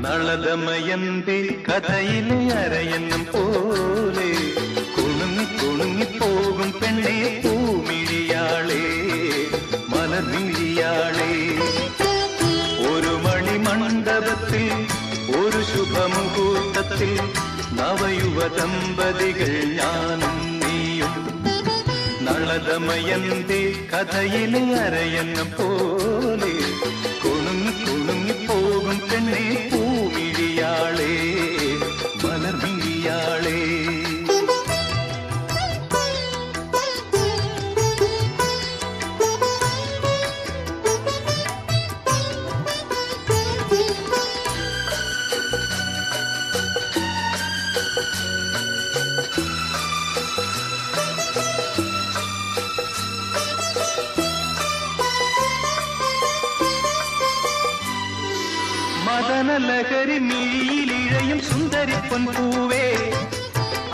നളദമയന്തി കഥയിലെ അരയന്നം പോലെ കുണുങ്ങി കുണുങ്ങിപ്പോകും പെണ്ണെ പൂമിഴിയാളെ മലർമിഴിയാളെ ഒരു മണിമണ്ഡപത്തിൽ ഒരു ശുഭമുഹൂർത്തത്തിൽ നവയുവ ദമ്പതികൾ ഞാനും നീയും നളദമയന്തി കഥയിലെ അരയന്നം പോലെ കുണുങ്ങി കുണുങ്ങിപ്പോകും പെണ്ണെ പൂമിഴിയാളെ മലർമിഴിയാളെ മദനലഹരി മിഴിയിലിഴയും സുന്ദരി പൊൻപൂവേ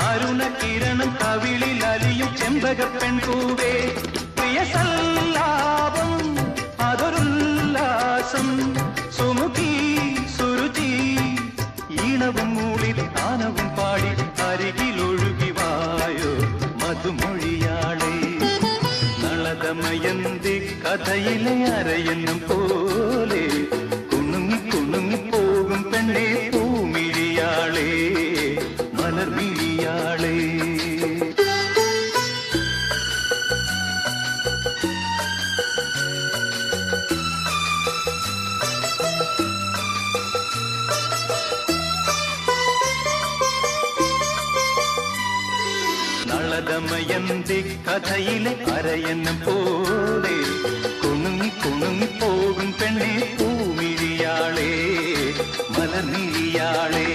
അരുണകിരണം കവിളിൽ അലിയും ചെമ്പക പെൺപൂവേ പ്രിയ സല്ലാപം അതൊരുല്ലാസം സുമുഖി സുരുചി ഈണവും മൂളി താനവും പാടി അരികിലൊഴുകി വായോ മധുമൊഴിയാളെ നളദമയന്തി കഥയിലെ അരയന്നം പോലെ കുണുങ്ങിപ്പോകും പെണ്ണെ പൂമിഴിയാളെ മലർമിഴിയാളെ നളദമയന്തി കഥയിലെ അരയന്നം പോലെ കുണുങ്ങിപ്പോകും പെണ്ണെ പൂമിഴിയാളെ മലർമിഴിയാളെ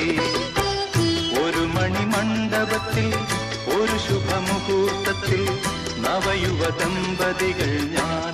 ഒരു മണിമണ്ഡപത്തിൽ ഒരു ശുഭമുഹൂർത്തത്തിൽ നവയുവ ദമ്പതികൾ ഞാൻ